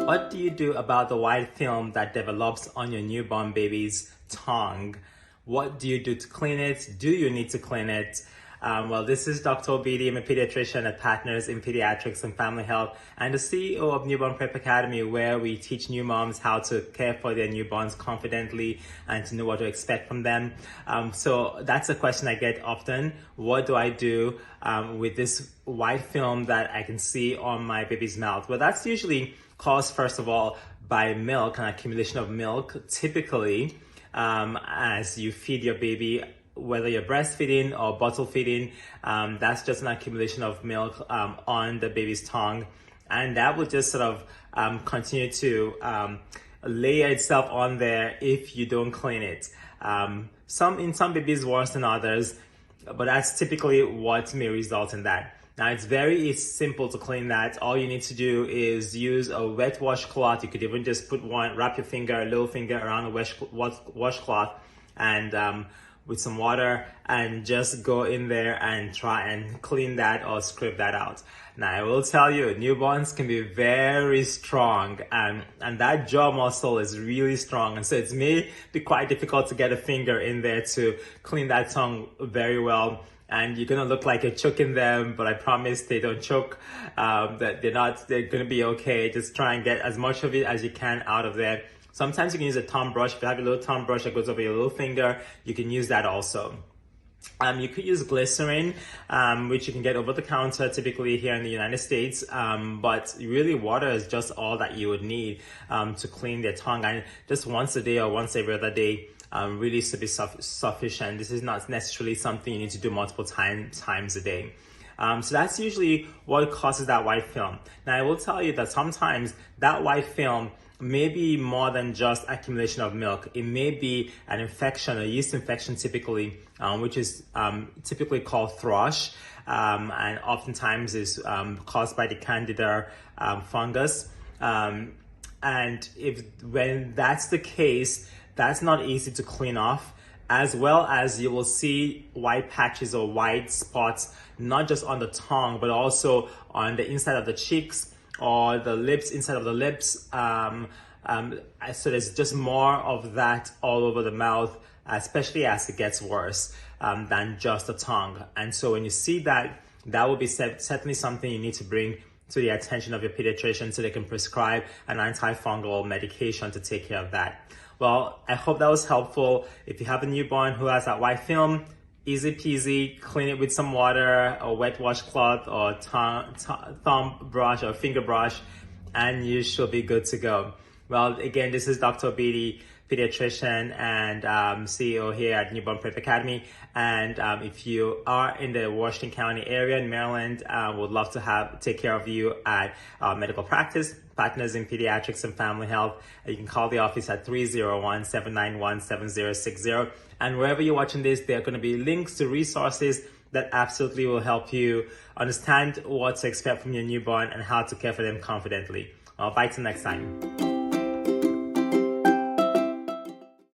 What do you do about the white film that develops on your newborn baby's tongue? What do you do to clean it? Do you need to clean it? Well, this is Dr. Obidi. I'm a pediatrician at Partners in Pediatrics and Family Health and the CEO of Newborn Prep Academy, where we teach new moms how to care for their newborns confidently and to know what to expect from them. So that's a question I get often. What do I do with this white film that I can see on my baby's mouth? Well, that's usually caused, first of all, by milk, an accumulation of milk, typically as you feed your baby, whether you're breastfeeding or bottle feeding. That's just an accumulation of milk on the baby's tongue, and that will just sort of continue to layer itself on there if you don't clean it. In some babies worse than others, but that's typically what may result in that. Now, it's simple to clean that. All you need to do is use a wet washcloth. You could even just wrap your little finger around a washcloth and with some water, and just go in there and try and clean that or scrape that out. Now, I will tell you, newborns can be very strong, and that jaw muscle is really strong. And so it may be quite difficult to get a finger in there to clean that tongue very well. And you're gonna look like you're choking them, but I promise they don't choke. That they're gonna be okay. Just try and get as much of it as you can out of there. Sometimes you can use a thumb brush. If you have a little thumb brush that goes over your little finger, you can use that also. You could use glycerin, which you can get over the counter typically here in the United States. But really water is just all that you would need to clean their tongue. And just once a day or once every other day really should be sufficient. This is not necessarily something you need to do multiple times a day. So that's usually what causes that white film. Now, I will tell you that sometimes that white film may be more than just accumulation of milk. It may be an infection, a yeast infection typically, which is typically called thrush, and oftentimes is caused by the Candida fungus. And when that's the case, that's not easy to clean off, as well as you will see white patches or white spots, not just on the tongue, but also on the inside of the cheeks or the lips, inside of the lips. So there's just more of that all over the mouth, especially as it gets worse than just the tongue. And so when you see that, that will be certainly something you need to bring to the attention of your pediatrician so they can prescribe an antifungal medication to take care of that. Well, I hope that was helpful. If you have a newborn who has that white film, easy peasy, clean it with some water, a wet washcloth, or thumb brush or finger brush, and you should be good to go. Well, again, this is Dr. Obidi, pediatrician and CEO here at Newborn Prep Academy. And if you are in the Washington County area in Maryland, would love to take care of you at our medical practice, Partners in Pediatrics and Family Health. You can call the office at 301-791-7060. And wherever you're watching this, there are going to be links to resources that absolutely will help you understand what to expect from your newborn and how to care for them confidently. Well, bye till next time.